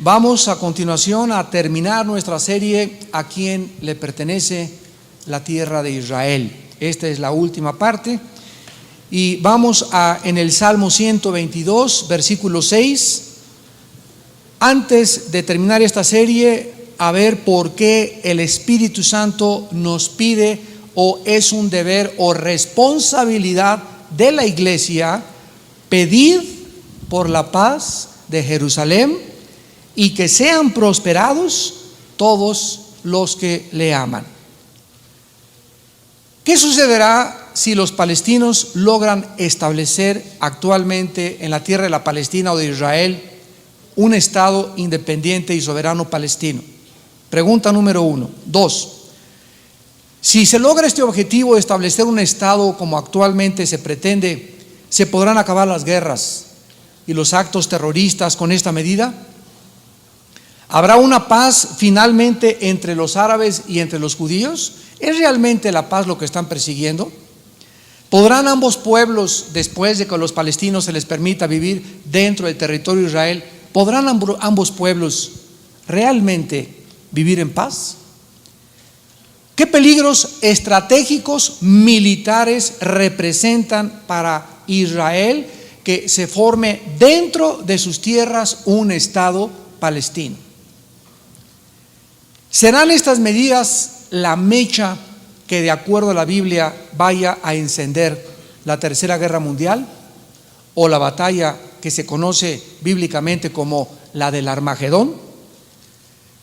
Vamos a continuación a terminar nuestra serie ¿A quién le pertenece la tierra de Israel? Esta es la última parte y vamos en el Salmo 122, versículo 6. Antes de terminar esta serie, a ver por qué el Espíritu Santo nos pide o es un deber o responsabilidad de la iglesia pedir por la paz de Jerusalén y que sean prosperados todos los que le aman. ¿Qué sucederá si los palestinos logran establecer actualmente en la tierra de la Palestina o de Israel un Estado independiente y soberano palestino? Pregunta número 1. 2. Si se logra este objetivo de establecer un Estado como actualmente se pretende, ¿se podrán acabar las guerras y los actos terroristas con esta medida? ¿Habrá una paz finalmente entre los árabes y entre los judíos? ¿Es realmente la paz lo que están persiguiendo? ¿Podrán ambos pueblos, después de que a los palestinos se les permita vivir dentro del territorio de Israel, podrán ambos pueblos realmente vivir en paz? ¿Qué peligros estratégicos militares representan para Israel que se forme dentro de sus tierras un Estado palestino? ¿Serán estas medidas la mecha que, de acuerdo a la Biblia, vaya a encender la Tercera Guerra Mundial o la batalla que se conoce bíblicamente como la del Armagedón?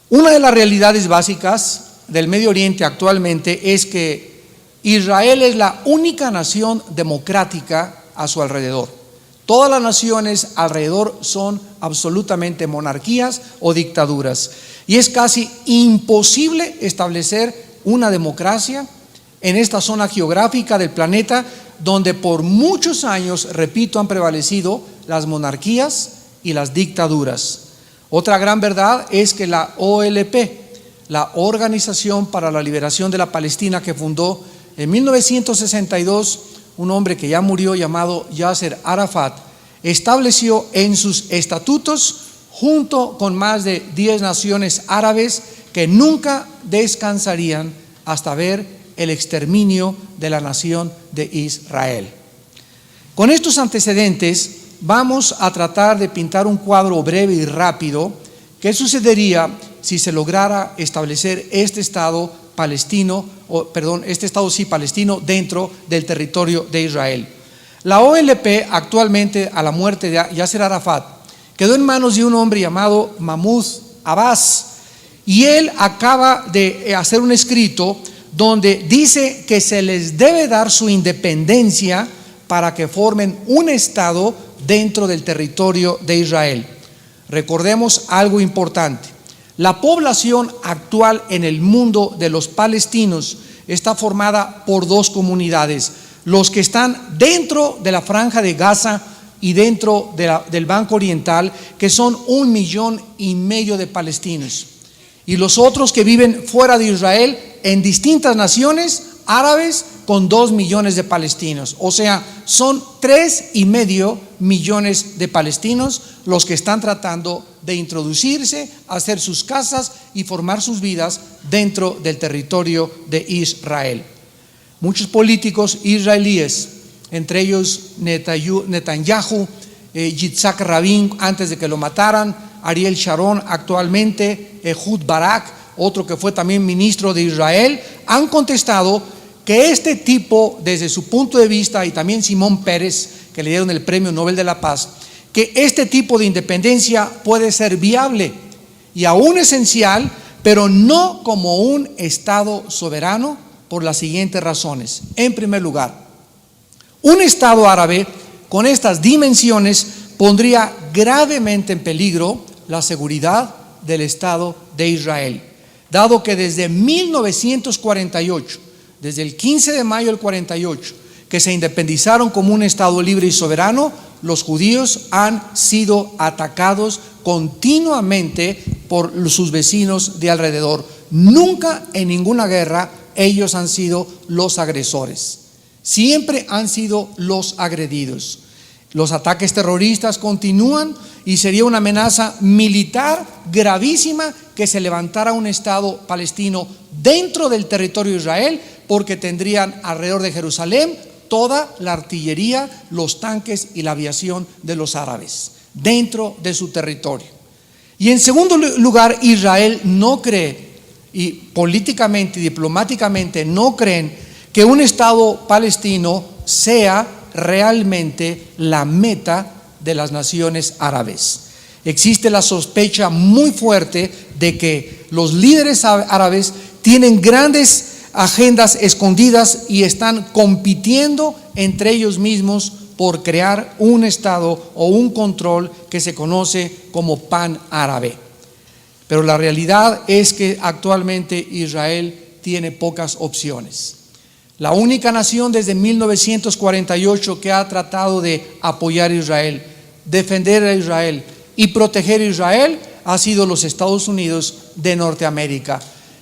Una de las realidades básicas del Medio Oriente actualmente es que Israel es la única nación democrática a su alrededor. Todas las naciones alrededor son absolutamente monarquías o dictaduras. Y es casi imposible establecer una democracia en esta zona geográfica del planeta donde por muchos años, repito, han prevalecido las monarquías y las dictaduras. Otra gran verdad es que la OLP, la Organización para la Liberación de la Palestina, que fundó en 1962 un hombre que ya murió llamado Yasser Arafat, estableció en sus estatutos, junto con más de 10 naciones árabes, que nunca descansarían hasta ver el exterminio de la nación de Israel. Con estos antecedentes vamos a tratar de pintar un cuadro breve y rápido. ¿Qué sucedería si se lograra establecer este Estado palestino, palestino dentro del territorio de Israel? La OLP actualmente, a la muerte de Yasser Arafat, quedó en manos de un hombre llamado Mahmoud Abbas, y él acaba de hacer un escrito donde dice que se les debe dar su independencia para que formen un Estado dentro del territorio de Israel. Recordemos algo importante: la población actual en el mundo de los palestinos está formada por dos comunidades: los que están dentro de la franja de Gaza y dentro del Banco Oriental, que son 1,5 millones de palestinos, y los otros que viven fuera de Israel en distintas naciones árabes con 2 millones de palestinos. O sea, son 3,5 millones de palestinos los que están tratando de introducirse, hacer sus casas y formar sus vidas dentro del territorio de Israel. Muchos políticos israelíes, entre ellos Netanyahu, Yitzhak Rabin antes de que lo mataran, Ariel Sharon actualmente, Ehud Barak, otro que fue también ministro de Israel, han contestado que este tipo, desde su punto de vista, y también Simón Pérez, que le dieron el Premio Nobel de la Paz, que este tipo de independencia puede ser viable y aún esencial, pero no como un Estado soberano, por las siguientes razones. En primer lugar, un Estado árabe con estas dimensiones pondría gravemente en peligro la seguridad del Estado de Israel, dado que desde 1948, desde el 15 de mayo del 48, que se independizaron como un Estado libre y soberano, los judíos han sido atacados continuamente por sus vecinos de alrededor. Nunca en ninguna guerra ellos han sido los agresores. Siempre han sido los agredidos. Los ataques terroristas continúan y sería una amenaza militar gravísima que se levantara un Estado palestino dentro del territorio de Israel, porque tendrían alrededor de Jerusalén toda la artillería, los tanques y la aviación de los árabes dentro de su territorio. Y en segundo lugar, Israel no cree, y políticamente y diplomáticamente no creen, que un Estado palestino sea realmente la meta de las naciones árabes. Existe la sospecha muy fuerte de que los líderes árabes tienen grandes agendas escondidas y están compitiendo entre ellos mismos por crear un Estado o un control que se conoce como pan árabe. Pero la realidad es que actualmente Israel tiene pocas opciones. La única nación desde 1948 que ha tratado de apoyar a Israel, defender a Israel y proteger a Israel ha sido los Estados Unidos de Norteamérica.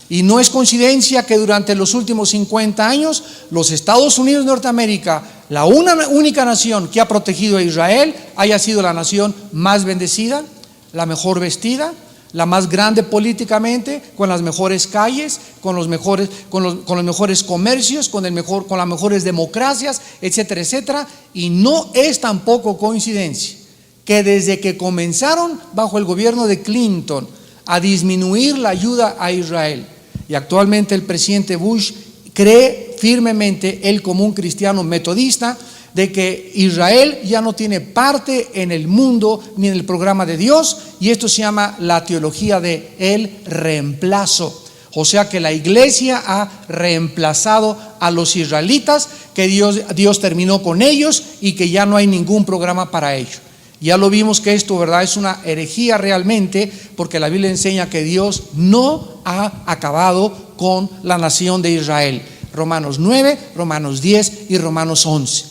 Y no es coincidencia que durante los últimos 50 años los Estados Unidos de Norteamérica, la única nación que ha protegido a Israel, haya sido la nación más bendecida, la mejor vestida, la más grande políticamente, con las mejores calles, con los mejores comercios, con las mejores democracias, etcétera, etcétera. Y no es tampoco coincidencia que desde que comenzaron bajo el gobierno de Clinton a disminuir la ayuda a Israel, y actualmente el presidente Bush cree firmemente, él como un cristiano metodista, de que Israel ya no tiene parte en el mundo ni en el programa de Dios, y esto se llama la teología de el reemplazo. O sea que la iglesia ha reemplazado a los israelitas, que Dios terminó con ellos y que ya no hay ningún programa para ellos. Ya lo vimos que esto, ¿verdad?, es una herejía realmente, porque la Biblia enseña que Dios no ha acabado con la nación de Israel. Romanos 9, Romanos 10 y Romanos 11.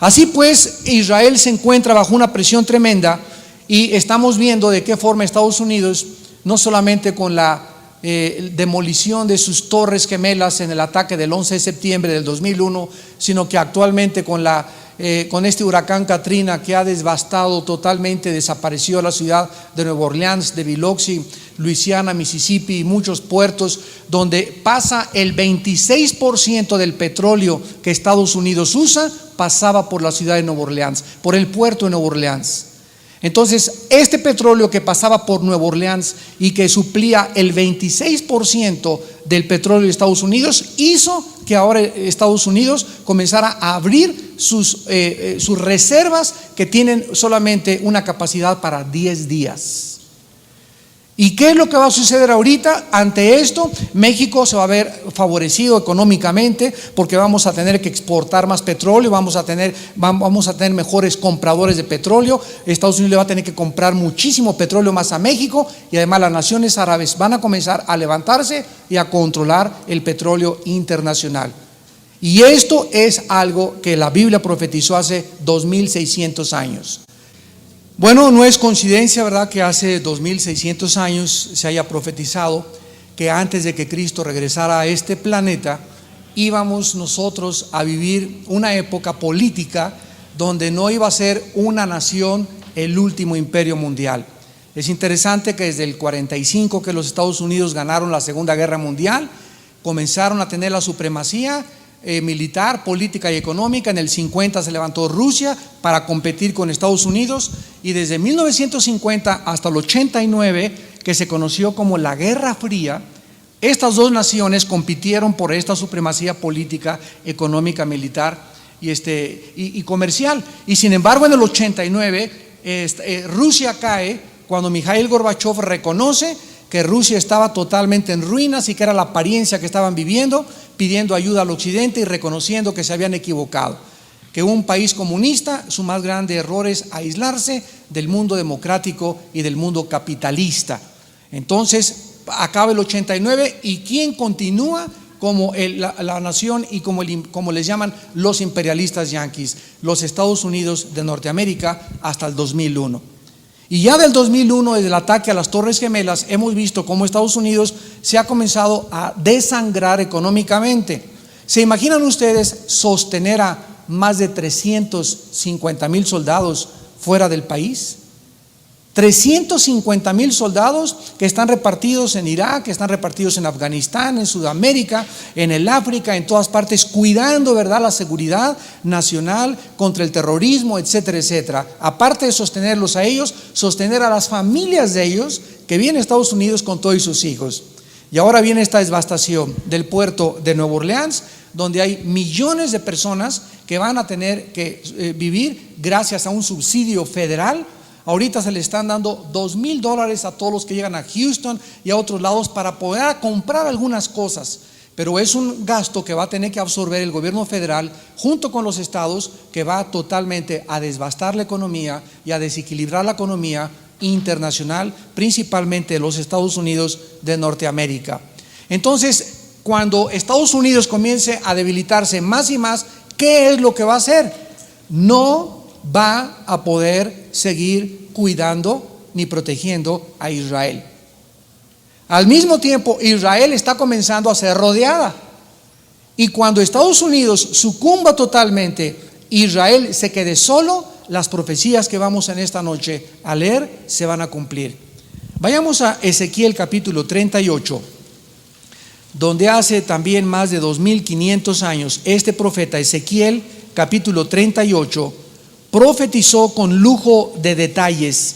Así pues, Israel se encuentra bajo una presión tremenda, y estamos viendo de qué forma Estados Unidos, no solamente con la demolición de sus torres gemelas en el ataque del 11 de septiembre del 2001, sino que actualmente con este huracán Katrina, que ha devastado totalmente, desapareció la ciudad de Nueva Orleans, de Biloxi, Luisiana, Mississippi y muchos puertos, donde pasa el 26% del petróleo que Estados Unidos usa, pasaba por la ciudad de Nueva Orleans, por el puerto de Nueva Orleans. Entonces, este petróleo que pasaba por Nueva Orleans y que suplía el 26% del petróleo de Estados Unidos, hizo que ahora Estados Unidos comenzara a abrir sus reservas, que tienen solamente una capacidad para 10 días. ¿Y qué es lo que va a suceder ahorita? Ante esto, México se va a ver favorecido económicamente, porque vamos a tener que exportar más petróleo, vamos a tener mejores compradores de petróleo. Estados Unidos le va a tener que comprar muchísimo petróleo más a México, y además las naciones árabes van a comenzar a levantarse y a controlar el petróleo internacional. Y esto es algo que la Biblia profetizó hace 2600 años. Bueno, no es coincidencia, ¿verdad?, que hace 2600 años se haya profetizado que antes de que Cristo regresara a este planeta, íbamos nosotros a vivir una época política donde no iba a ser una nación el último imperio mundial. Es interesante que desde el 45, que los Estados Unidos ganaron la Segunda Guerra Mundial, comenzaron a tener la supremacía militar, política y económica. En el 50 se levantó Rusia para competir con Estados Unidos, y desde 1950 hasta el 89, que se conoció como la Guerra Fría, estas dos naciones compitieron por esta supremacía política, económica, militar y comercial. Y sin embargo, en el 89 Rusia cae cuando Mikhail Gorbachev reconoce que Rusia estaba totalmente en ruinas y que era la apariencia que estaban viviendo, pidiendo ayuda al occidente y reconociendo que se habían equivocado, que un país comunista, su más grande error es aislarse del mundo democrático y del mundo capitalista. Entonces acaba el 89, y ¿quién continúa como la nación y como les llaman los imperialistas yanquis, los Estados Unidos de Norteamérica, hasta el 2001. Y ya del 2001, desde el ataque a las Torres Gemelas, hemos visto cómo Estados Unidos se ha comenzado a desangrar económicamente. ¿Se imaginan ustedes sostener a más de 350,000 soldados fuera del país? 350,000 soldados que están repartidos en Irak, que están repartidos en Afganistán, en Sudamérica, en el África, en todas partes, cuidando, ¿verdad?, la seguridad nacional contra el terrorismo, etcétera, etcétera. Aparte de sostenerlos a ellos, sostener a las familias de ellos que vienen a Estados Unidos con todos sus hijos. Y ahora viene esta devastación del puerto de Nueva Orleans, donde hay millones de personas que van a tener que vivir gracias a un subsidio federal. Ahorita se le están dando $2,000 a todos los que llegan a Houston y a otros lados para poder comprar algunas cosas, pero es un gasto que va a tener que absorber el gobierno federal junto con los estados, que va totalmente a devastar la economía y a desequilibrar la economía internacional, principalmente de los Estados Unidos de Norteamérica. Entonces, cuando Estados Unidos comience a debilitarse más y más, ¿qué es lo que va a hacer? No va a poder seguir cuidando ni protegiendo a Israel. Al mismo tiempo, Israel está comenzando a ser rodeada, y cuando Estados Unidos sucumba totalmente, Israel se quede solo, las profecías que vamos en esta noche a leer se van a cumplir. Vayamos a Ezequiel capítulo 38, donde hace también más de 2,500 años este profeta Ezequiel capítulo 38 profetizó con lujo de detalles,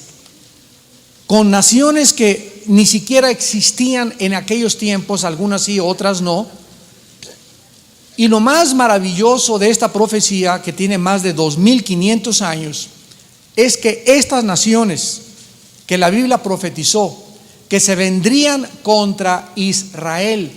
con naciones que ni siquiera existían en aquellos tiempos, algunas sí, otras no. Y lo más maravilloso de esta profecía, que tiene más de 2,500 años, es que estas naciones que la Biblia profetizó que se vendrían contra Israel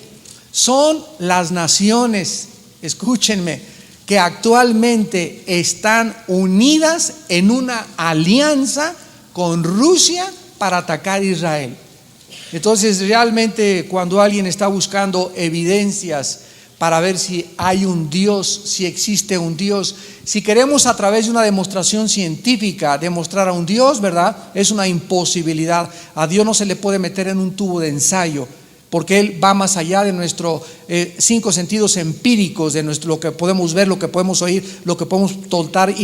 son las naciones, escúchenme, que actualmente están unidas en una alianza con Rusia para atacar a Israel. Entonces, realmente, cuando alguien está buscando evidencias para ver si hay un Dios, si existe un Dios, si queremos a través de una demostración científica demostrar a un Dios, ¿verdad?, es una imposibilidad. A Dios no se le puede meter en un tubo de ensayo, porque Él va más allá de nuestros 5 sentidos empíricos, de lo que podemos ver, lo que podemos oír, lo que podemos tocar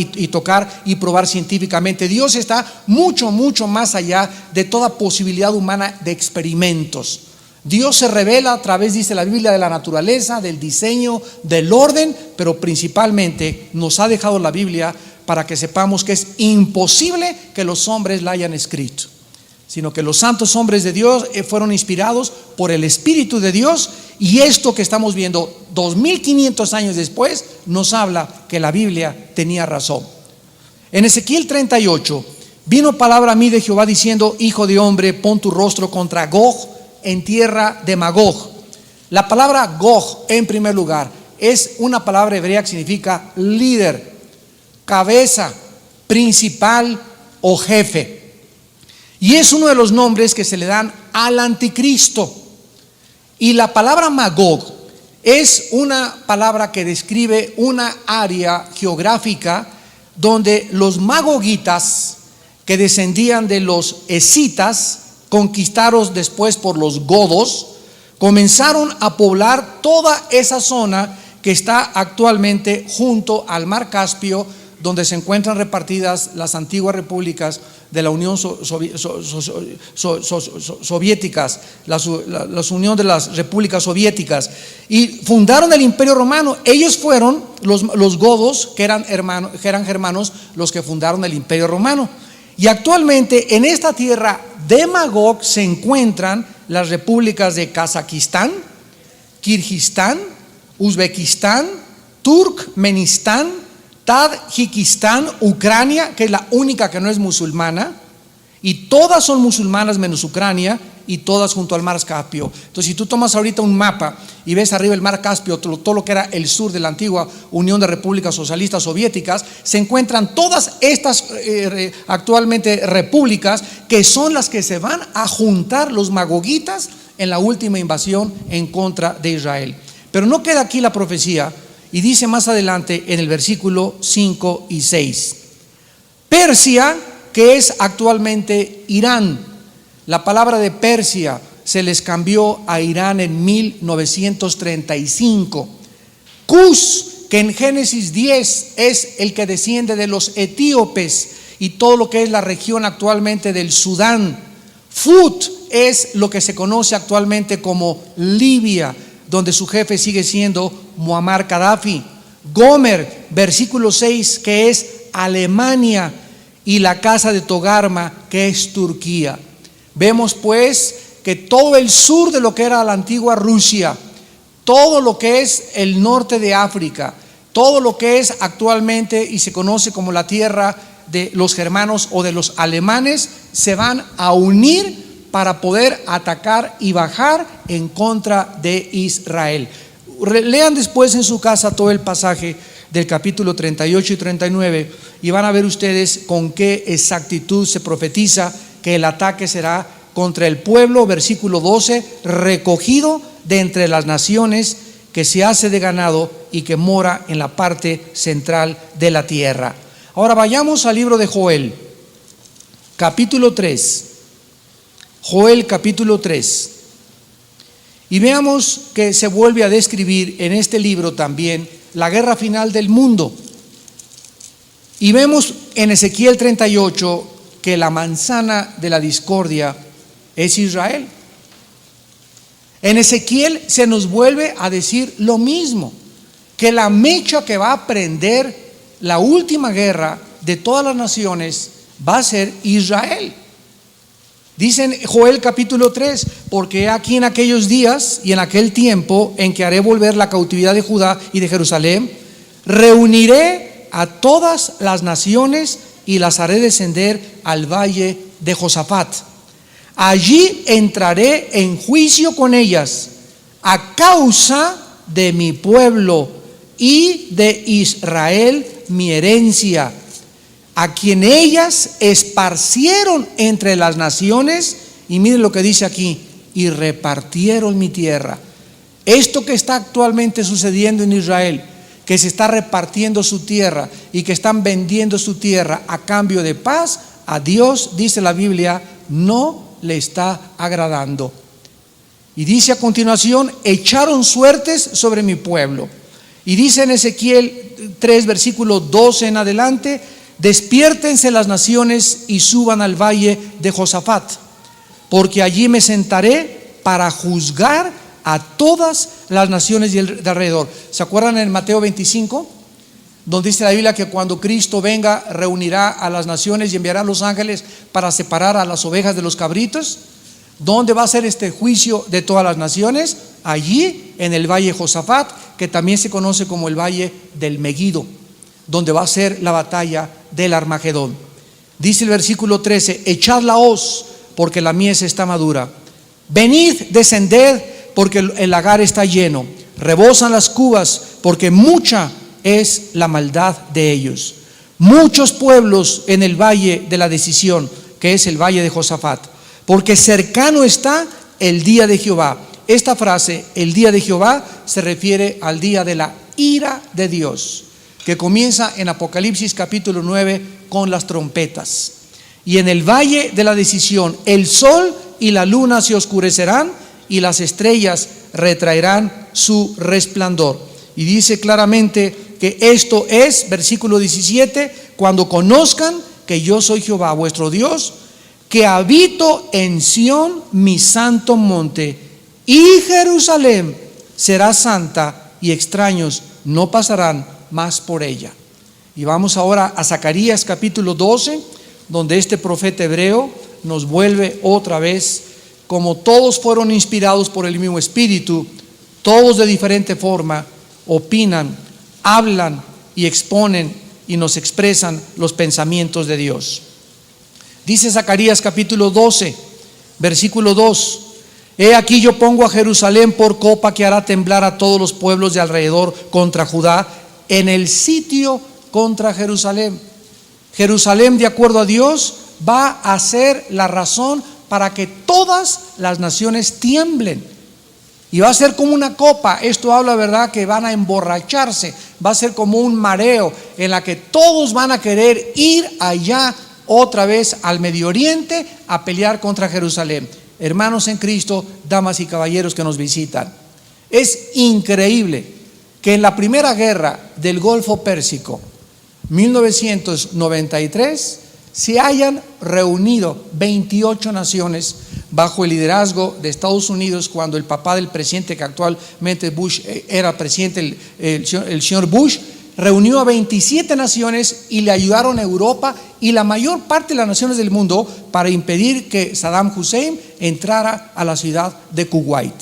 y probar científicamente. Dios está mucho, mucho más allá de toda posibilidad humana de experimentos. Dios se revela a través, dice la Biblia, de la naturaleza, del diseño, del orden, pero principalmente nos ha dejado la Biblia para que sepamos que es imposible que los hombres la hayan escrito, sino que los santos hombres de Dios fueron inspirados por el Espíritu de Dios, y esto que estamos viendo 2,500 años después nos habla que la Biblia tenía razón. En Ezequiel 38 vino palabra a mí de Jehová diciendo: hijo de hombre, pon tu rostro contra Gog en tierra de Magog. La palabra Gog, en primer lugar, es una palabra hebrea que significa líder, cabeza, principal o jefe. Y es uno de los nombres que se le dan al anticristo. Y la palabra Magog es una palabra que describe una área geográfica donde los magogitas, que descendían de los escitas, conquistados después por los godos, comenzaron a poblar toda esa zona que está actualmente junto al mar Caspio, donde se encuentran repartidas las antiguas repúblicas de la Unión Soviéticas, la Unión de las Repúblicas Soviéticas, y fundaron el Imperio Romano. Ellos fueron los godos, que eran germanos, los que fundaron el Imperio Romano. Y actualmente en esta tierra de Magog se encuentran las repúblicas de Kazajistán, Kirguistán, Uzbekistán, Turkmenistán, Tadjikistán, Ucrania, que es la única que no es musulmana, y todas son musulmanas menos Ucrania, y todas junto al mar Caspio. Entonces, si tú tomas ahorita un mapa y ves arriba el mar Caspio, todo lo que era el sur de la antigua Unión de Repúblicas Socialistas Soviéticas, se encuentran todas estas actualmente repúblicas, que son las que se van a juntar los magogitas en la última invasión en contra de Israel. Pero no queda aquí la profecía, y dice más adelante en el versículo 5 y 6. Persia, que es actualmente Irán. La palabra de Persia se les cambió a Irán en 1935. Cus, que en Génesis 10 es el que desciende de los etíopes y todo lo que es la región actualmente del Sudán. Fut es lo que se conoce actualmente como Libia, donde su jefe sigue siendo Muammar Gaddafi. Gomer, versículo 6, que es Alemania, y la casa de Togarma, que es Turquía. Vemos pues que todo el sur de lo que era la antigua Rusia, todo lo que es el norte de África, todo lo que es actualmente y se conoce como la tierra de los germanos o de los alemanes, se van a unir para poder atacar y bajar en contra de Israel. Lean después en su casa todo el pasaje del capítulo 38 y 39 y van a ver ustedes con qué exactitud se profetiza que el ataque será contra el pueblo, versículo 12, recogido de entre las naciones, que se hace de ganado y que mora en la parte central de la tierra. Ahora vayamos al libro de Joel, capítulo 3. Joel capítulo 3. Y veamos que se vuelve a describir en este libro también la guerra final del mundo. Y vemos en Ezequiel 38 que la manzana de la discordia es Israel. En Ezequiel se nos vuelve a decir lo mismo, que la mecha que va a prender la última guerra de todas las naciones va a ser Israel. Dicen Joel capítulo 3, porque aquí en aquellos días y en aquel tiempo en que haré volver la cautividad de Judá y de Jerusalén, reuniré a todas las naciones y las haré descender al valle de Josafat. Allí entraré en juicio con ellas a causa de mi pueblo y de Israel, mi herencia, a quien ellas esparcieron entre las naciones. Y miren lo que dice aquí: y repartieron mi tierra. Esto que está actualmente sucediendo en Israel, que se está repartiendo su tierra y que están vendiendo su tierra a cambio de paz, a Dios, dice la Biblia, no le está agradando. Y dice a continuación: echaron suertes sobre mi pueblo. Y dice en Ezequiel 3 versículo 12 en adelante: despiértense las naciones y suban al valle de Josafat, porque allí me sentaré para juzgar a todas las naciones de alrededor. ¿Se acuerdan en Mateo 25? Donde dice la Biblia que cuando Cristo venga reunirá a las naciones y enviará a los ángeles para separar a las ovejas de los cabritos. ¿Dónde va a ser este juicio de todas las naciones? Allí en el valle Josafat, que también se conoce como el valle del Megido, donde va a ser la batalla del Armagedón. Dice el versículo 13: echad la hoz, porque la mies está madura. Venid, descended, porque el lagar está lleno. Rebosan las cubas, porque mucha es la maldad de ellos. Muchos pueblos en el valle de la decisión, que es el valle de Josafat, porque cercano está el día de Jehová. Esta frase, el día de Jehová, se refiere al día de la ira de Dios, que comienza en Apocalipsis capítulo 9 con las trompetas. Y en el valle de la decisión, el sol y la luna se oscurecerán y las estrellas retraerán su resplandor. Y dice claramente que esto es, versículo 17, cuando conozcan que yo soy Jehová vuestro Dios, que habito en Sión, mi santo monte, y Jerusalén será santa, y extraños no pasarán más por ella. Y vamos ahora a Zacarías capítulo 12, donde este profeta hebreo nos vuelve otra vez, como todos fueron inspirados por el mismo Espíritu, todos de diferente forma opinan, hablan y exponen y nos expresan los pensamientos de Dios. Dice Zacarías capítulo 12, versículo 2: he aquí yo pongo a Jerusalén por copa que hará temblar a todos los pueblos de alrededor contra Judá, en el sitio contra Jerusalén. Jerusalén, de acuerdo a Dios, va a ser la razón para que todas las naciones tiemblen. y va a ser como una copa. Esto habla, ¿verdad?, que van a emborracharse, va a ser como un mareo en la que todos van a querer ir allá otra vez al Medio Oriente a pelear contra Jerusalén. Hermanos en Cristo, damas y caballeros que nos visitan, es increíble que en la primera guerra del Golfo Pérsico, 1993, se hayan reunido 28 naciones bajo el liderazgo de Estados Unidos, cuando el papá del presidente que actualmente Bush era presidente, el señor Bush, reunió a 27 naciones y le ayudaron a Europa y la mayor parte de las naciones del mundo para impedir que Saddam Hussein entrara a la ciudad de Kuwait.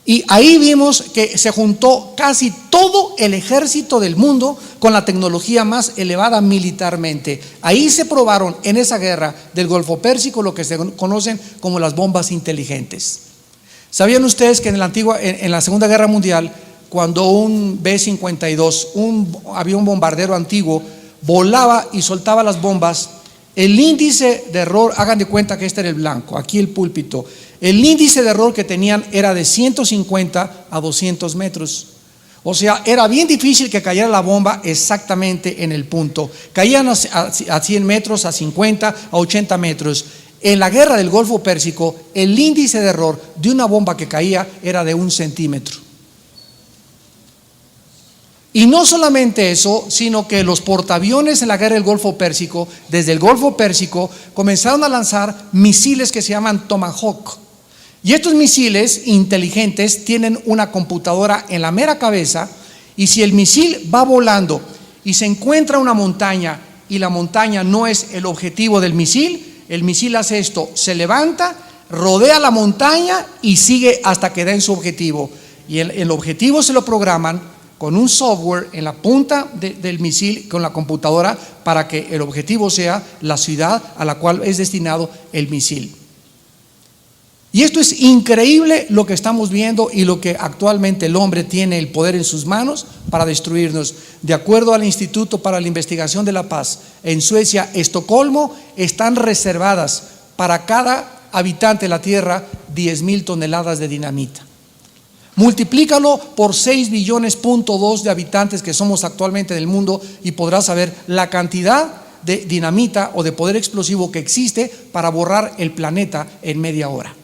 Y ahí vimos que se juntó casi todo el ejército del mundo con la tecnología más elevada militarmente. Ahí se probaron en esa guerra del Golfo Pérsico lo que se conocen como las bombas inteligentes. ¿Sabían ustedes que en la Segunda Guerra Mundial, cuando un B-52, un avión bombardero antiguo, volaba y soltaba las bombas, el índice de error, hagan de cuenta que este era el blanco, aquí el púlpito, el índice de error que tenían era de 150 a 200 metros. O sea, era bien difícil que cayera la bomba exactamente en el punto. Caían a 100 metros, a 50, a 80 metros. En la guerra del Golfo Pérsico, el índice de error de una bomba que caía era de 1 centímetro. Y no solamente eso, sino que los portaaviones en la guerra del Golfo Pérsico, desde el Golfo Pérsico, comenzaron a lanzar misiles que se llaman Tomahawk. Y estos misiles inteligentes tienen una computadora en la mera cabeza, y si el misil va volando y se encuentra una montaña y la montaña no es el objetivo del misil, el misil hace esto: se levanta, rodea la montaña y sigue hasta que da en su objetivo. Y el objetivo se lo programan con un software en la punta del misil, con la computadora, para que el objetivo sea la ciudad a la cual es destinado el misil. Y esto es increíble lo que estamos viendo y lo que actualmente el hombre tiene el poder en sus manos para destruirnos. De acuerdo al Instituto para la Investigación de la Paz, en Suecia, Estocolmo, están reservadas para cada habitante de la Tierra 10,000 toneladas de dinamita. Multiplícalo por 6 billones, .2 de habitantes que somos actualmente del mundo y podrás saber la cantidad de dinamita o de poder explosivo que existe para borrar el planeta en media hora.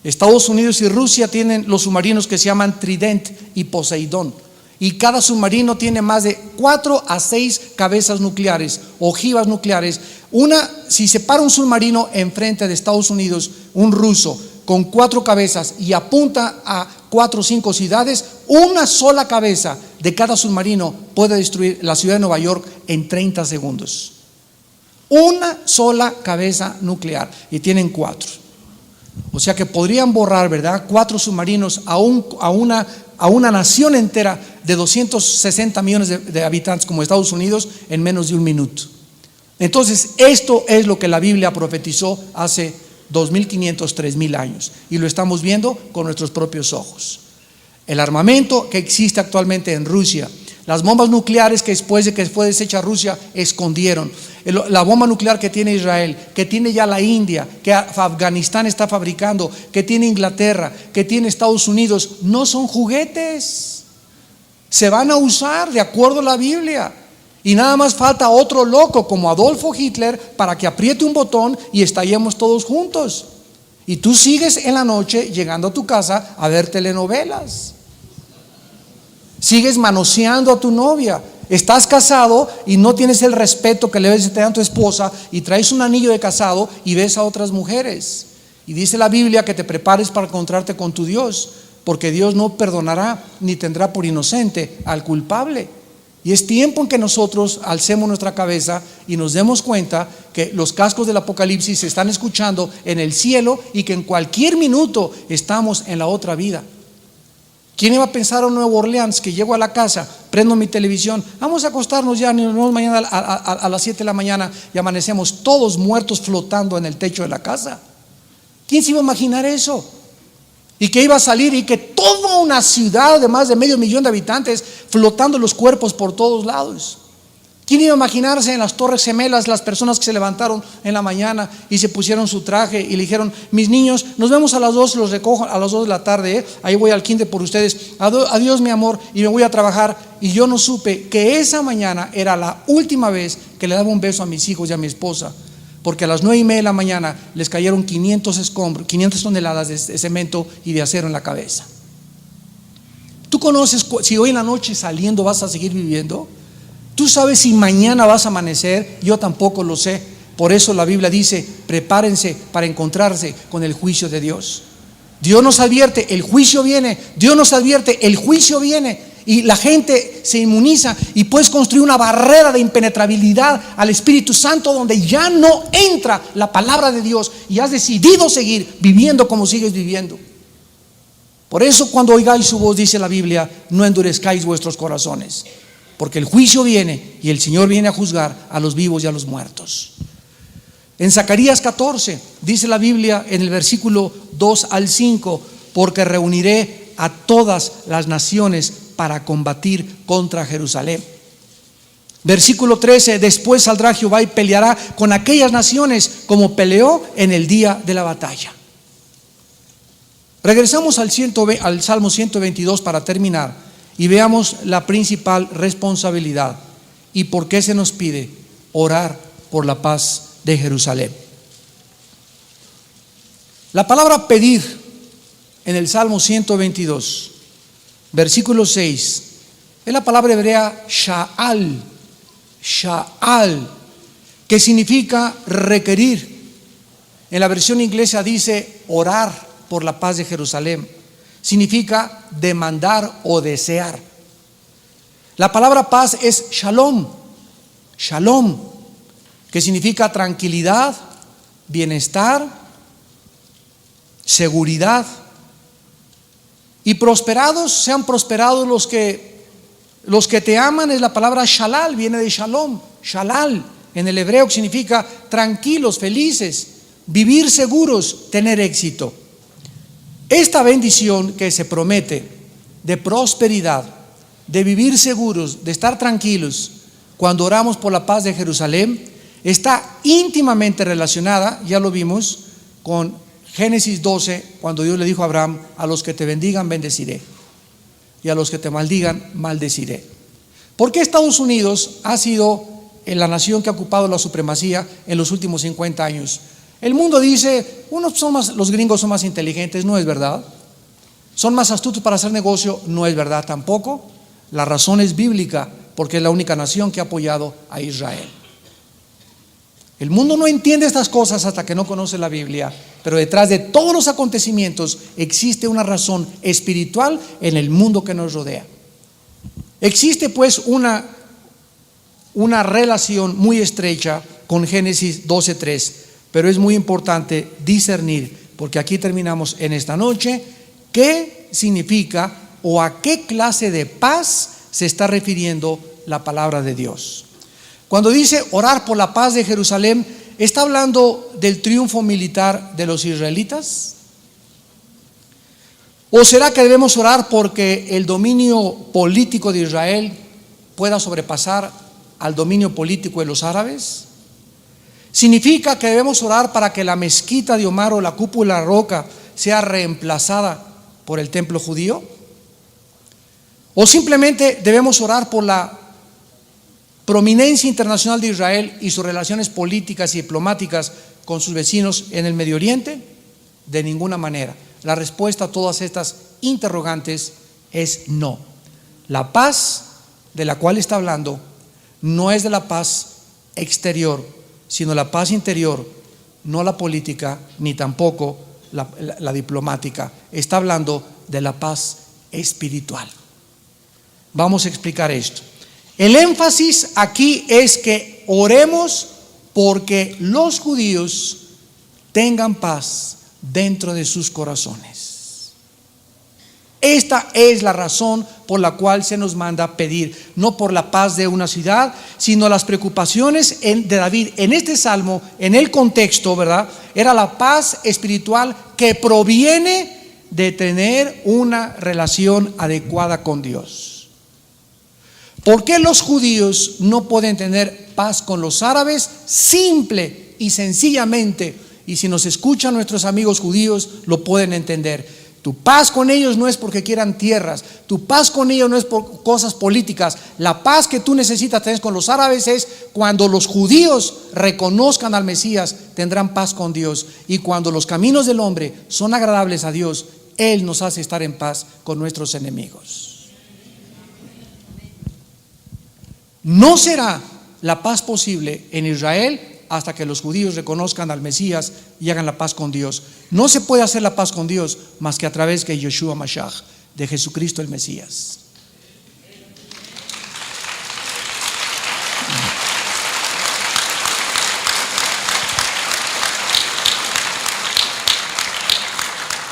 Estados Unidos y Rusia tienen los submarinos que se llaman Trident y Poseidón, y cada submarino tiene más de 4 a 6 cabezas nucleares, ojivas nucleares. Si se para un submarino enfrente de Estados Unidos, un ruso, con 4 cabezas, y apunta a 4 o 5 ciudades, una sola cabeza de cada submarino puede destruir la ciudad de Nueva York en 30 segundos. Una sola cabeza nuclear, y tienen 4. O sea que podrían borrar, ¿verdad?, 4 submarinos a una nación entera de 260 millones de habitantes como Estados Unidos en menos de 1 minuto. Entonces, esto es lo que la Biblia profetizó hace 2,500, 3,000 años, y lo estamos viendo con nuestros propios ojos. El armamento que existe actualmente en Rusia, las bombas nucleares que después de que fue deshecha Rusia escondieron, la bomba nuclear que tiene Israel, que tiene ya la India, que Afganistán está fabricando, que tiene Inglaterra, que tiene Estados Unidos, no son juguetes. Se van a usar de acuerdo a la Biblia. Y nada más falta otro loco como Adolfo Hitler para que apriete un botón y estallemos todos juntos. Y tú sigues en la noche llegando a tu casa a ver telenovelas. Sigues manoseando a tu novia. Estás casado y no tienes el respeto que le debes tener a tu esposa, y traes un anillo de casado y ves a otras mujeres. Y dice la Biblia que te prepares para encontrarte con tu Dios, porque Dios no perdonará ni tendrá por inocente al culpable. Y es tiempo en que nosotros alcemos nuestra cabeza y nos demos cuenta que los cascos del Apocalipsis se están escuchando en el cielo y que en cualquier minuto estamos en la otra vida. ¿Quién iba a pensar en Nueva Orleans que llego a la casa, prendo mi televisión, vamos a acostarnos ya, nos vemos mañana a las 7 de la mañana y amanecemos todos muertos flotando en el techo de la casa? ¿Quién se iba a imaginar eso? Y que iba a salir y que toda una ciudad de más de 500,000 de habitantes flotando los cuerpos por todos lados. ¿Quién iba a imaginarse en las Torres Gemelas las personas que se levantaron en la mañana y se pusieron su traje y le dijeron: mis niños, nos vemos a las 2, los recojo a las 2 de la tarde, ahí voy al kinder por ustedes, adiós mi amor, y me voy a trabajar? Y yo no supe que esa mañana era la última vez que le daba un beso a mis hijos y a mi esposa, porque a las 9:30 de la mañana les cayeron 500 toneladas de cemento y de acero en la cabeza. ¿Tú conoces si hoy en la noche saliendo vas a seguir viviendo? ¿Tú sabes si mañana vas a amanecer? Yo tampoco lo sé. Por eso la Biblia dice: prepárense para encontrarse con el juicio de Dios. Dios nos advierte, el juicio viene. Dios nos advierte, el juicio viene. Y la gente se inmuniza y puedes construir una barrera de impenetrabilidad al Espíritu Santo, donde ya no entra la palabra de Dios y has decidido seguir viviendo como sigues viviendo. Por eso, cuando oigáis su voz, dice la Biblia, no endurezcáis vuestros corazones, porque el juicio viene y el Señor viene a juzgar a los vivos y a los muertos. En Zacarías 14 dice la Biblia en el versículo 2 al 5: porque reuniré a todas las naciones para combatir contra Jerusalén. Versículo 13: después saldrá Jehová y peleará con aquellas naciones como peleó en el día de la batalla. Regresamos al Salmo 122 para terminar y veamos la principal responsabilidad y por qué se nos pide orar por la paz de Jerusalén. La palabra pedir en el Salmo 122, versículo 6, es la palabra hebrea sha'al, que significa requerir. En la versión inglesa dice orar por la paz de Jerusalén. Significa demandar o desear. La palabra paz es shalom, que significa tranquilidad, bienestar, seguridad. Y prosperados, sean prosperados los que te aman, es la palabra shalal, viene de shalom, shalal, en el hebreo, que significa tranquilos, felices, vivir seguros, tener éxito. Esta bendición que se promete de prosperidad, de vivir seguros, de estar tranquilos, cuando oramos por la paz de Jerusalén, está íntimamente relacionada, ya lo vimos, con Génesis 12, cuando Dios le dijo a Abraham: a los que te bendigan, bendeciré, y a los que te maldigan, maldeciré. ¿Por qué Estados Unidos ha sido la nación que ha ocupado la supremacía en los últimos 50 años? El mundo dice: los gringos son más inteligentes. No es verdad. Son más astutos para hacer negocio. No es verdad tampoco. La razón es bíblica, porque es la única nación que ha apoyado a Israel. El mundo no entiende estas cosas hasta que no conoce la Biblia, pero detrás de todos los acontecimientos existe una razón espiritual en el mundo que nos rodea. Existe pues una relación muy estrecha con Génesis 12:3, pero es muy importante discernir, porque aquí terminamos en esta noche, qué significa o a qué clase de paz se está refiriendo la palabra de Dios. Cuando dice orar por la paz de Jerusalén, ¿está hablando del triunfo militar de los israelitas? ¿O será que debemos orar porque el dominio político de Israel pueda sobrepasar al dominio político de los árabes? ¿Significa que debemos orar para que la mezquita de Omar o la cúpula de la roca sea reemplazada por el templo judío? ¿O simplemente debemos orar por la prominencia internacional de Israel y sus relaciones políticas y diplomáticas con sus vecinos en el Medio Oriente? De ninguna manera. La respuesta a todas estas interrogantes es no. La paz de la cual está hablando no es de la paz exterior, sino la paz interior, no la política ni tampoco la diplomática. Está hablando de la paz espiritual. Vamos a explicar esto. El énfasis aquí es que oremos porque los judíos tengan paz dentro de sus corazones. Esta es la razón por la cual se nos manda pedir, no por la paz de una ciudad, sino las preocupaciones de David en este salmo, en el contexto, ¿verdad? Era la paz espiritual que proviene de tener una relación adecuada con Dios. ¿Por qué los judíos no pueden tener paz con los árabes? Simple y sencillamente, y si nos escuchan nuestros amigos judíos, lo pueden entender. Tu paz con ellos no es porque quieran tierras, tu paz con ellos no es por cosas políticas. La paz que tú necesitas tener con los árabes es cuando los judíos reconozcan al Mesías, tendrán paz con Dios. Y cuando los caminos del hombre son agradables a Dios, Él nos hace estar en paz con nuestros enemigos. No será la paz posible en Israel hasta que los judíos reconozcan al Mesías y hagan la paz con Dios. No se puede hacer la paz con Dios más que a través de Yeshua Mashiach, de Jesucristo el Mesías.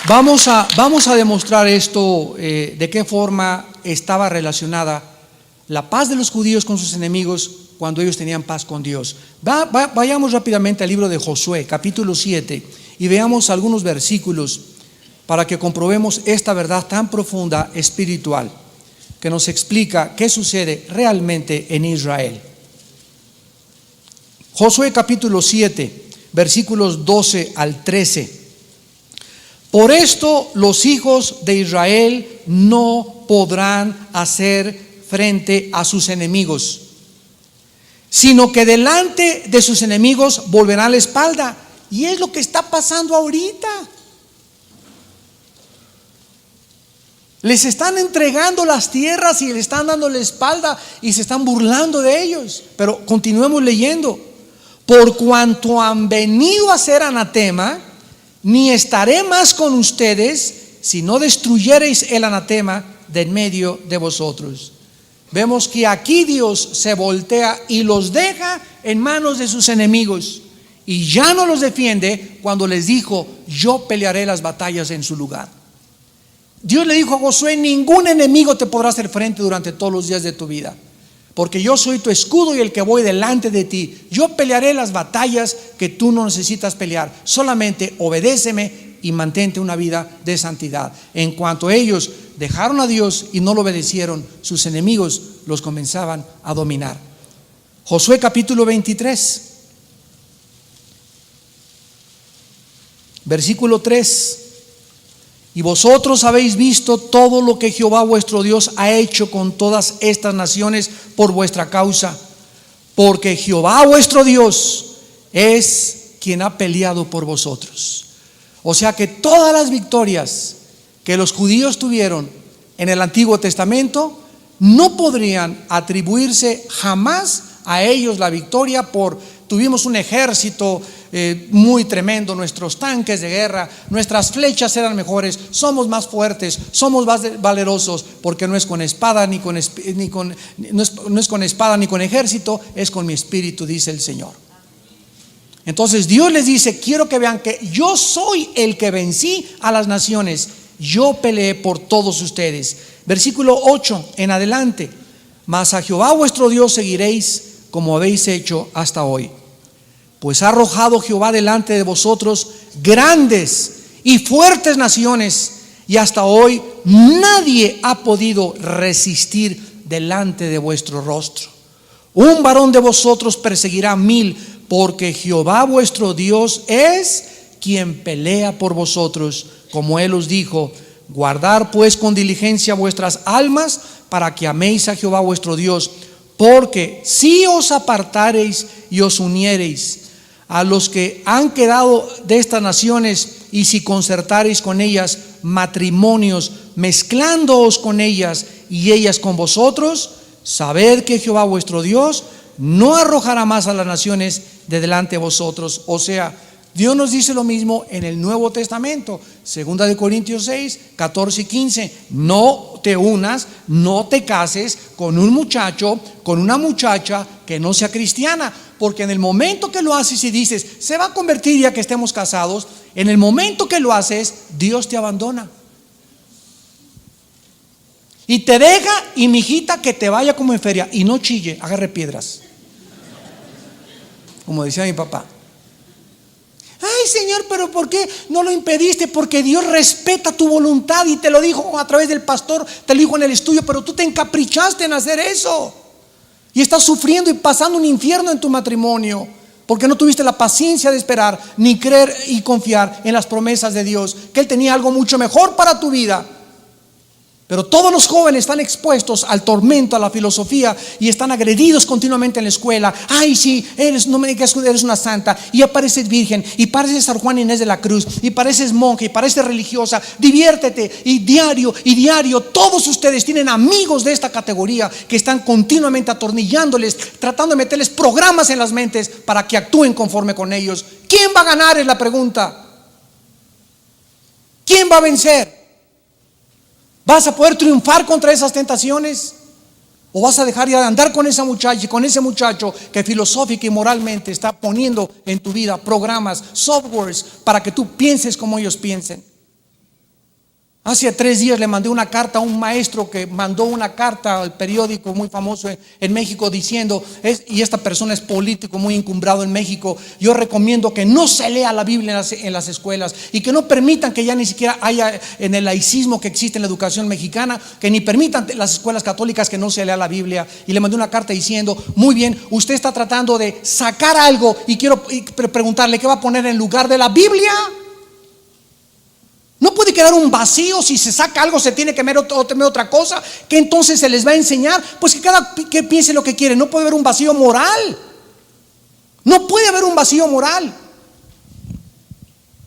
Vamos a demostrar esto, de qué forma estaba relacionada la paz de los judíos con sus enemigos cuando ellos tenían paz con Dios. Vayamos rápidamente al libro de Josué, capítulo 7, y veamos algunos versículos para que comprobemos esta verdad tan profunda espiritual que nos explica qué sucede realmente en Israel. Josué capítulo 7, versículos 12 al 13. Por esto los hijos de Israel no podrán hacer frente a sus enemigos, sino que delante de sus enemigos volverán la espalda. Y es lo que está pasando ahorita. Les están entregando las tierras y le están dando la espalda y se están burlando de ellos. Pero continuemos leyendo. Por cuanto han venido a ser anatema, ni estaré más con ustedes si no destruyereis el anatema de en medio de vosotros. Vemos que aquí Dios se voltea y los deja en manos de sus enemigos, y ya no los defiende cuando les dijo: yo pelearé las batallas en su lugar. Dios le dijo a Josué: ningún enemigo te podrá hacer frente durante todos los días de tu vida, porque yo soy tu escudo y el que voy delante de ti. Yo pelearé las batallas que tú no necesitas pelear. Solamente obedéceme y mantente una vida de santidad. En cuanto ellos dejaron a Dios y no lo obedecieron, sus enemigos los comenzaban a dominar. Josué capítulo 23, versículo 3. Y vosotros habéis visto todo lo que Jehová vuestro Dios ha hecho con todas estas naciones por vuestra causa, porque Jehová vuestro Dios es quien ha peleado por vosotros. O sea que todas las victorias que los judíos tuvieron en el Antiguo Testamento no podrían atribuirse jamás a ellos la victoria por tuvimos un ejército muy tremendo, nuestros tanques de guerra, nuestras flechas eran mejores, somos más fuertes, somos más valerosos, porque no es con espada ni con espada ni con ejército, es con mi espíritu, dice el Señor. Entonces Dios les dice: quiero que vean que yo soy el que vencí a las naciones, yo peleé por todos ustedes. Versículo 8 en adelante: mas a Jehová vuestro Dios seguiréis como habéis hecho hasta hoy, pues ha arrojado Jehová delante de vosotros grandes y fuertes naciones, y hasta hoy nadie ha podido resistir delante de vuestro rostro. Un varón de vosotros perseguirá a 1000, porque Jehová vuestro Dios es quien pelea por vosotros, como Él os dijo. Guardad pues con diligencia vuestras almas, para que améis a Jehová vuestro Dios, porque si os apartareis y os uniereis a los que han quedado de estas naciones, y si concertareis con ellas matrimonios, mezclándoos con ellas y ellas con vosotros, sabed que Jehová vuestro Dios no arrojará más a las naciones de delante de vosotros. O sea, Dios nos dice lo mismo en el Nuevo Testamento, 2 Corintios 6, 14 y 15. No te unas, no te cases con un muchacho, con una muchacha que no sea cristiana, porque en el momento que lo haces y dices: se va a convertir ya que estemos casados, en el momento que lo haces, Dios te abandona y te deja, y mi hijita que te vaya como en feria y no chille, agarre piedras, como decía mi papá. Ay, Señor, pero ¿por qué no lo impediste? Porque Dios respeta tu voluntad y te lo dijo a través del pastor, te lo dijo en el estudio, pero tú te encaprichaste en hacer eso. Y estás sufriendo y pasando un infierno en tu matrimonio porque no tuviste la paciencia de esperar ni creer y confiar en las promesas de Dios, que Él tenía algo mucho mejor para tu vida. Pero todos los jóvenes están expuestos al tormento, a la filosofía, y están agredidos continuamente en la escuela. Ay, sí, no me digas que eres una santa, y ya pareces virgen, y pareces San Juan Inés de la Cruz, y pareces monje, y pareces religiosa. Diviértete, y diario, todos ustedes tienen amigos de esta categoría que están continuamente atornillándoles, tratando de meterles programas en las mentes para que actúen conforme con ellos. ¿Quién va a ganar? Es la pregunta. ¿Quién va a vencer? ¿Vas a poder triunfar contra esas tentaciones? ¿O vas a dejar de andar con esa muchacha y con ese muchacho que filosófica y moralmente está poniendo en tu vida programas, softwares para que tú pienses como ellos piensen? Hace 3 días le mandé una carta a un maestro que mandó una carta al periódico muy famoso en México diciendo, y esta persona es político muy encumbrado en México: yo recomiendo que no se lea la Biblia en las escuelas, y que no permitan que ya ni siquiera haya, en el laicismo que existe en la educación mexicana, que ni permitan las escuelas católicas que no se lea la Biblia. Y le mandé una carta diciendo: muy bien, usted está tratando de sacar algo, y quiero preguntarle, ¿qué va a poner en lugar de la Biblia? No puede quedar un vacío. Si se saca algo, se tiene que meter otra cosa. ¿Qué entonces se les va a enseñar? Pues que cada que piense lo que quiere. No puede haber un vacío moral. No puede haber un vacío moral.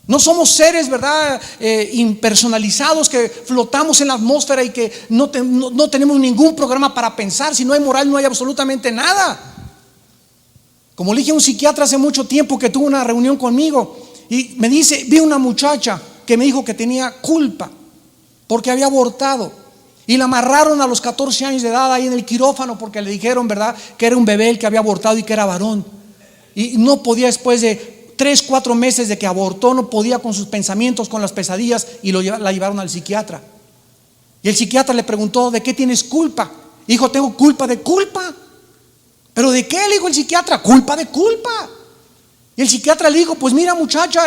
No somos seres, ¿verdad?, impersonalizados, que flotamos en la atmósfera y que no tenemos ningún programa para pensar. Si no hay moral, no hay absolutamente nada. Como le dije a un psiquiatra hace mucho tiempo que tuvo una reunión conmigo, y me dice: vi una muchacha que me dijo que tenía culpa porque había abortado, y la amarraron a los 14 años de edad ahí en el quirófano porque le dijeron, ¿verdad?, que era un bebé el que había abortado y que era varón. Y no podía, después de 3-4 meses de que abortó, no podía con sus pensamientos, con las pesadillas, y la llevaron al psiquiatra. Y el psiquiatra le preguntó: ¿de qué tienes culpa? Dijo: tengo culpa de culpa. ¿Pero de qué? Le dijo el psiquiatra: culpa de culpa. Y el psiquiatra le dijo: pues mira, muchacha,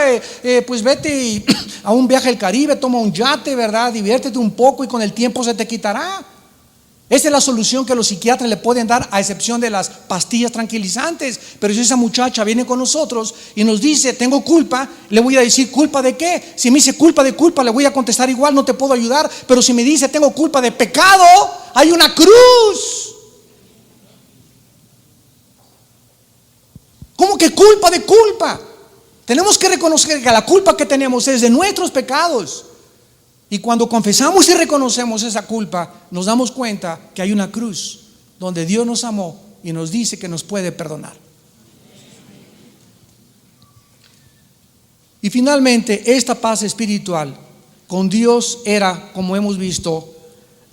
pues vete a un viaje al Caribe, toma un yate, ¿verdad?, diviértete un poco y con el tiempo se te quitará. Esa es la solución que los psiquiatras le pueden dar, a excepción de las pastillas tranquilizantes. Pero si esa muchacha viene con nosotros y nos dice: tengo culpa, le voy a decir: ¿culpa de qué? Si me dice culpa de culpa, le voy a contestar igual: no te puedo ayudar. Pero si me dice: tengo culpa de pecado, hay una cruz. ¿Cómo que culpa de culpa? Tenemos que reconocer que la culpa que tenemos es de nuestros pecados. Y cuando confesamos y reconocemos esa culpa, nos damos cuenta que hay una cruz donde Dios nos amó y nos dice que nos puede perdonar. Y finalmente, esta paz espiritual con Dios era, como hemos visto,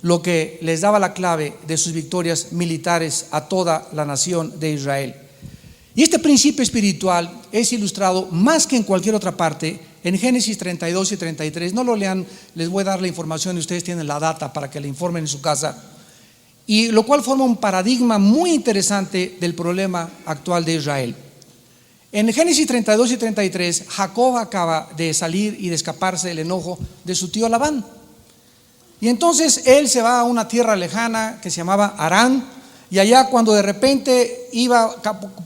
lo que les daba la clave de sus victorias militares a toda la nación de Israel. Y este principio espiritual es ilustrado más que en cualquier otra parte en Génesis 32 y 33. No lo lean, les voy a dar la información y ustedes tienen la data para que la informen en su casa. Y lo cual forma un paradigma muy interesante del problema actual de Israel. En Génesis 32 y 33, Jacob acaba de salir y de escaparse del enojo de su tío Labán. Y entonces él se va a una tierra lejana que se llamaba Harán. Y allá, cuando de repente iba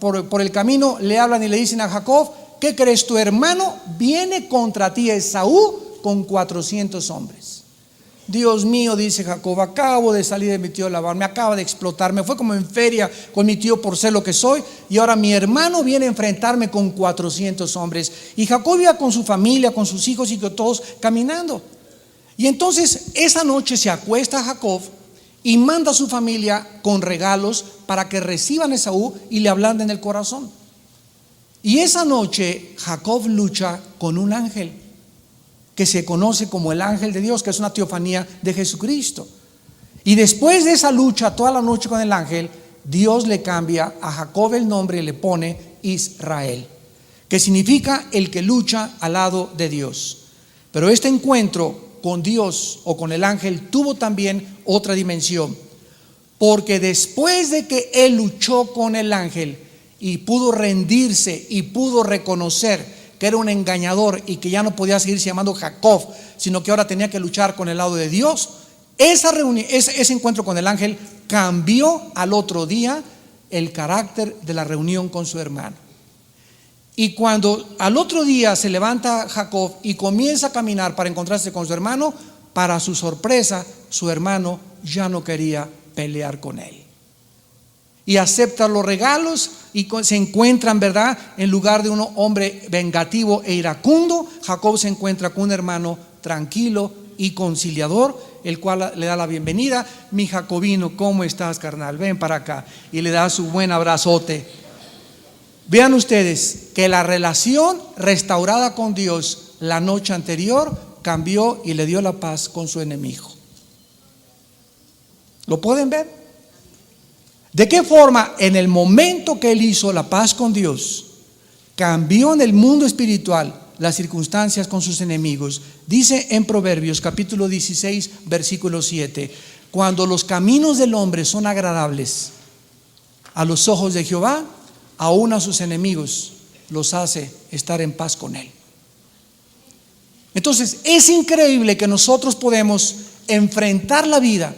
por el camino, le hablan y le dicen a Jacob: ¿qué crees? Tu hermano viene contra ti, Esaú, con 400 hombres. Dios mío, dice Jacob, acabo de salir de mi tío Labán, me acaba de explotar, me fue como en feria con mi tío por ser lo que soy, y ahora mi hermano viene a enfrentarme con 400 hombres. Y Jacob iba con su familia, con sus hijos y con todos caminando. Y entonces esa noche se acuesta Jacob y manda a su familia con regalos para que reciban a Esaú y le ablanden el corazón. Y esa noche Jacob lucha con un ángel que se conoce como el ángel de Dios, que es una teofanía de Jesucristo. Y después de esa lucha, toda la noche con el ángel, Dios le cambia a Jacob el nombre y le pone Israel, que significa el que lucha al lado de Dios. Pero este encuentro con Dios o con el ángel tuvo también otra dimensión, porque después de que él luchó con el ángel y pudo rendirse y pudo reconocer que era un engañador y que ya no podía seguirse llamando Jacob, sino que ahora tenía que luchar con el lado de Dios, esa reunión, ese encuentro con el ángel cambió al otro día el carácter de la reunión con su hermano. Y cuando al otro día se levanta Jacob y comienza a caminar para encontrarse con su hermano, para su sorpresa, su hermano ya no quería pelear con él. Y acepta los regalos y se encuentran, ¿verdad? En lugar de un hombre vengativo e iracundo, Jacob se encuentra con un hermano tranquilo y conciliador, el cual le da la bienvenida. Mi jacobino, ¿cómo estás, carnal? Ven para acá. Y le da su buen abrazote. Vean ustedes que la relación restaurada con Dios la noche anterior cambió y le dio la paz con su enemigo. ¿Lo pueden ver? ¿De qué forma en el momento que él hizo la paz con Dios, cambió en el mundo espiritual las circunstancias con sus enemigos? Dice en Proverbios capítulo 16 versículo 7: cuando los caminos del hombre son agradables a los ojos de Jehová, aún a sus enemigos los hace estar en paz con él. Entonces es increíble que nosotros podemos enfrentar la vida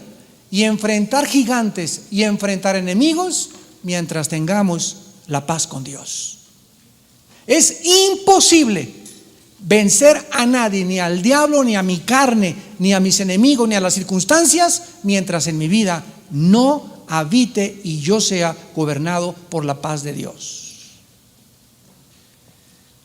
y enfrentar gigantes y enfrentar enemigos mientras tengamos la paz con Dios. Es imposible vencer a nadie, ni al diablo, ni a mi carne, ni a mis enemigos, ni a las circunstancias, mientras en mi vida no habite y yo sea gobernado por la paz de Dios.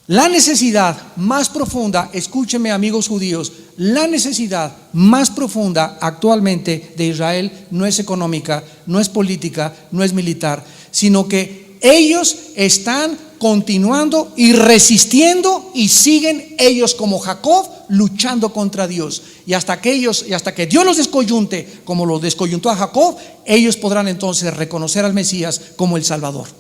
La necesidad más profunda, escúchenme amigos judíos, la necesidad más profunda actualmente de Israel no es económica, no es política, no es militar, sino que ellos están continuando y resistiendo y siguen ellos como Jacob luchando contra Dios. Y hasta que Dios los descoyunte como los descoyuntó a Jacob, ellos podrán entonces reconocer al Mesías como el Salvador.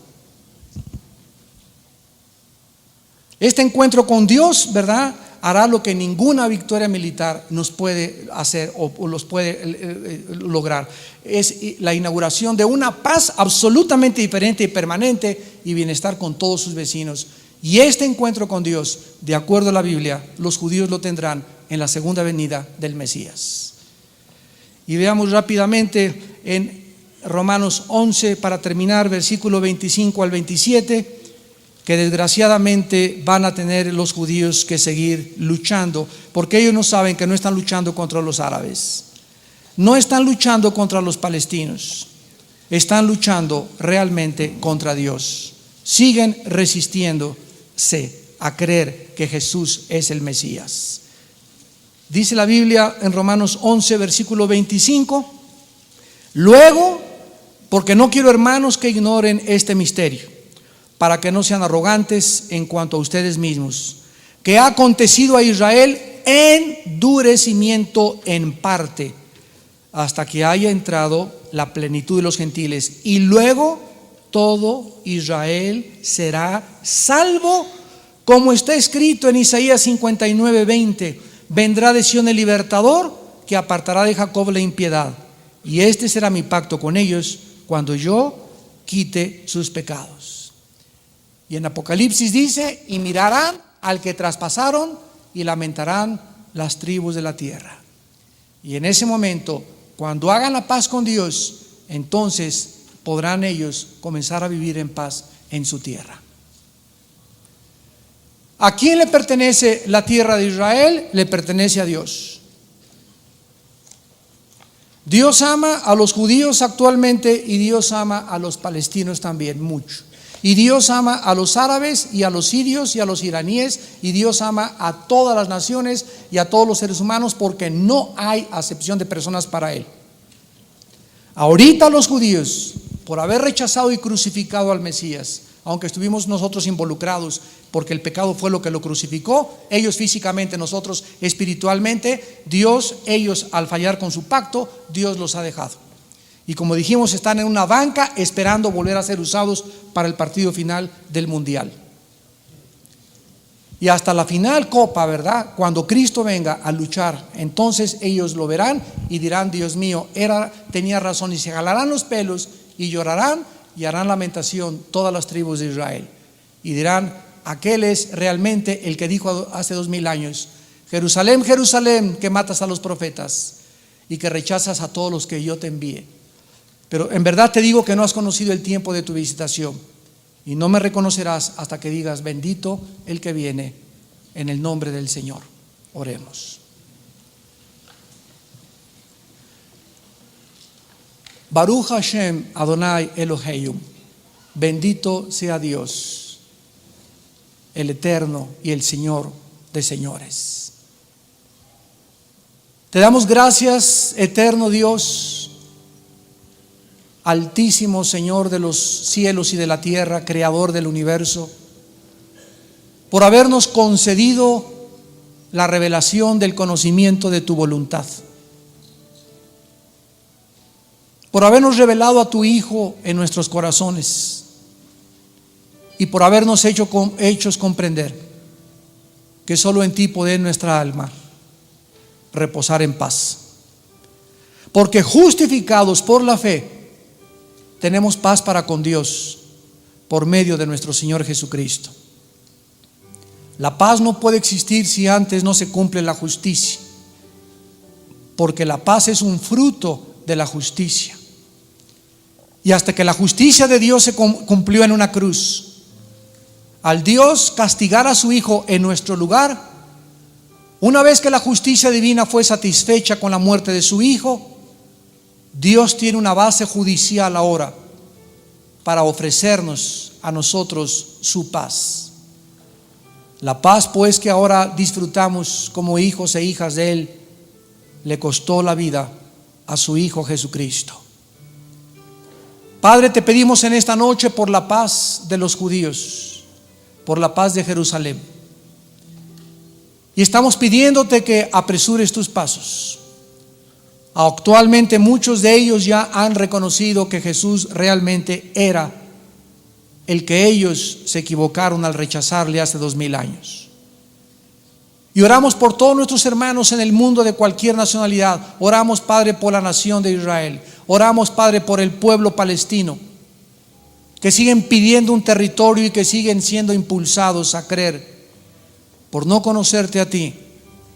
Este encuentro con Dios, ¿verdad?, hará lo que ninguna victoria militar nos puede hacer o los puede lograr. Es la inauguración de una paz absolutamente diferente y permanente y bienestar con todos sus vecinos. Y este encuentro con Dios, de acuerdo a la Biblia, los judíos lo tendrán en la segunda venida del Mesías. Y veamos rápidamente en Romanos 11, para terminar, versículo 25 al 27, que desgraciadamente van a tener los judíos que seguir luchando, porque ellos no saben que no están luchando contra los árabes, no están luchando contra los palestinos, están luchando realmente contra Dios. Siguen resistiéndose a creer que Jesús es el Mesías. Dice la Biblia en Romanos 11 versículo 25: luego, porque no quiero, hermanos, que ignoren este misterio, para que no sean arrogantes en cuanto a ustedes mismos, que ha acontecido a Israel endurecimiento en parte, hasta que haya entrado la plenitud de los gentiles, y luego todo Israel será salvo, como está escrito en Isaías 59:20: vendrá de Sión el libertador, que apartará de Jacob la impiedad, y este será mi pacto con ellos cuando yo quite sus pecados. Y en Apocalipsis dice: y mirarán al que traspasaron y lamentarán las tribus de la tierra. Y en ese momento, cuando hagan la paz con Dios, entonces podrán ellos comenzar a vivir en paz en su tierra. ¿A quién le pertenece la tierra de Israel? Le pertenece a Dios. Dios ama a los judíos actualmente y Dios ama a los palestinos también mucho. Y Dios ama a los árabes y a los sirios y a los iraníes, y Dios ama a todas las naciones y a todos los seres humanos, porque no hay acepción de personas para Él. Ahorita los judíos, por haber rechazado y crucificado al Mesías, aunque estuvimos nosotros involucrados porque el pecado fue lo que lo crucificó, ellos físicamente, nosotros espiritualmente, Dios, ellos al fallar con su pacto, Dios los ha dejado. Y como dijimos, están en una banca esperando volver a ser usados para el partido final del mundial. Y hasta la final copa, ¿verdad?, cuando Cristo venga a luchar, entonces ellos lo verán y dirán: Dios mío, tenía razón. Y se jalarán los pelos y llorarán y harán lamentación todas las tribus de Israel. Y dirán: aquel es realmente el que dijo hace 2000 años: Jerusalén, Jerusalén, que matas a los profetas y que rechazas a todos los que yo te envié. Pero en verdad te digo que no has conocido el tiempo de tu visitación y no me reconocerás hasta que digas: bendito el que viene en el nombre del Señor. Oremos. Baruch Hashem Adonai Elohim. Bendito sea Dios, el Eterno y el Señor de señores. Te damos gracias, eterno Dios, altísimo Señor de los cielos y de la tierra, creador del universo, por habernos concedido la revelación del conocimiento de tu voluntad, por habernos revelado a tu Hijo en nuestros corazones y por habernos hechos comprender que solo en ti puede nuestra alma reposar en paz. Porque justificados por la fe, tenemos paz para con Dios por medio de nuestro Señor Jesucristo. La paz no puede existir si antes no se cumple la justicia, porque la paz es un fruto de la justicia. Y hasta que la justicia de Dios se cumplió en una cruz, al Dios castigar a su Hijo en nuestro lugar, una vez que la justicia divina fue satisfecha con la muerte de su Hijo, Dios tiene una base judicial ahora para ofrecernos a nosotros su paz. La paz pues que ahora disfrutamos como hijos e hijas de Él, le costó la vida a su Hijo Jesucristo. Padre, te pedimos en esta noche por la paz de los judíos, por la paz de Jerusalén. Y estamos pidiéndote que apresures tus pasos. Actualmente muchos de ellos ya han reconocido que Jesús realmente era el que ellos se equivocaron al rechazarle hace 2000 años. Y oramos por todos nuestros hermanos en el mundo de cualquier nacionalidad. Oramos, Padre, por la nación de Israel. Oramos, Padre, por el pueblo palestino, que siguen pidiendo un territorio y que siguen siendo impulsados a creer, por no conocerte a ti,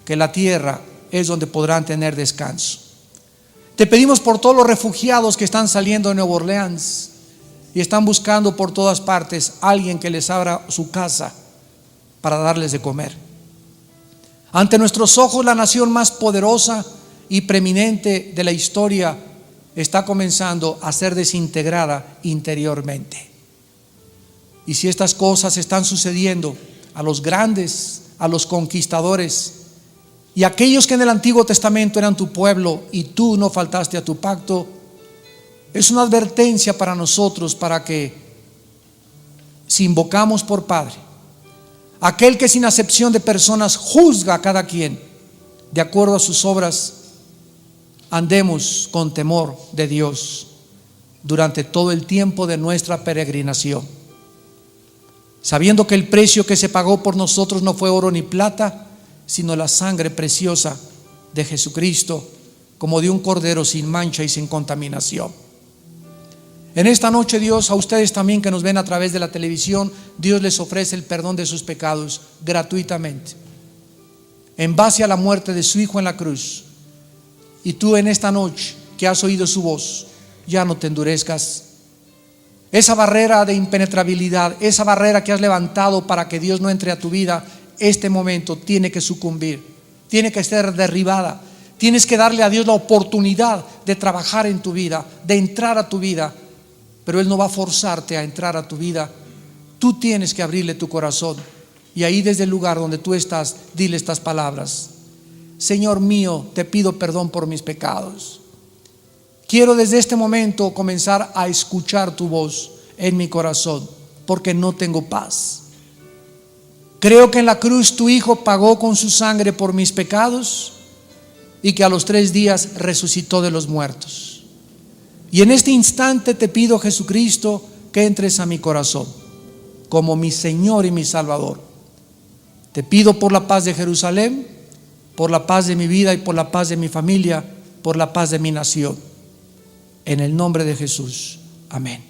que la tierra es donde podrán tener descanso. Te pedimos por todos los refugiados que están saliendo de Nueva Orleans y están buscando por todas partes a alguien que les abra su casa para darles de comer. Ante nuestros ojos, la nación más poderosa y preeminente de la historia está comenzando a ser desintegrada interiormente. Y si estas cosas están sucediendo a los grandes, a los conquistadores y a aquellos que en el Antiguo Testamento eran tu pueblo y tú no faltaste a tu pacto, es una advertencia para nosotros, para que, si invocamos por Padre, aquel que sin acepción de personas juzga a cada quien de acuerdo a sus obras, andemos con temor de Dios durante todo el tiempo de nuestra peregrinación, sabiendo que el precio que se pagó por nosotros no fue oro ni plata, sino la sangre preciosa de Jesucristo, como de un cordero sin mancha y sin contaminación. En esta noche, Dios, a ustedes también que nos ven a través de la televisión, Dios les ofrece el perdón de sus pecados gratuitamente, en base a la muerte de su Hijo en la cruz. Y tú en esta noche que has oído su voz, ya no te endurezcas. Esa barrera de impenetrabilidad, esa barrera que has levantado para que Dios no entre a tu vida, este momento tiene que sucumbir, tiene que ser derribada. Tienes que darle a Dios la oportunidad de trabajar en tu vida, de entrar a tu vida, pero Él no va a forzarte a entrar a tu vida. Tú tienes que abrirle tu corazón, y ahí desde el lugar donde tú estás, dile estas palabras: Señor mío, te pido perdón por mis pecados. Quiero desde este momento comenzar a escuchar tu voz en mi corazón, porque no tengo paz. Creo que en la cruz tu Hijo pagó con su sangre por mis pecados y que a los 3 días resucitó de los muertos. Y en este instante te pido, Jesucristo, que entres a mi corazón como mi Señor y mi Salvador. Te pido por la paz de Jerusalén, por la paz de mi vida y por la paz de mi familia, por la paz de mi nación. En el nombre de Jesús. Amén.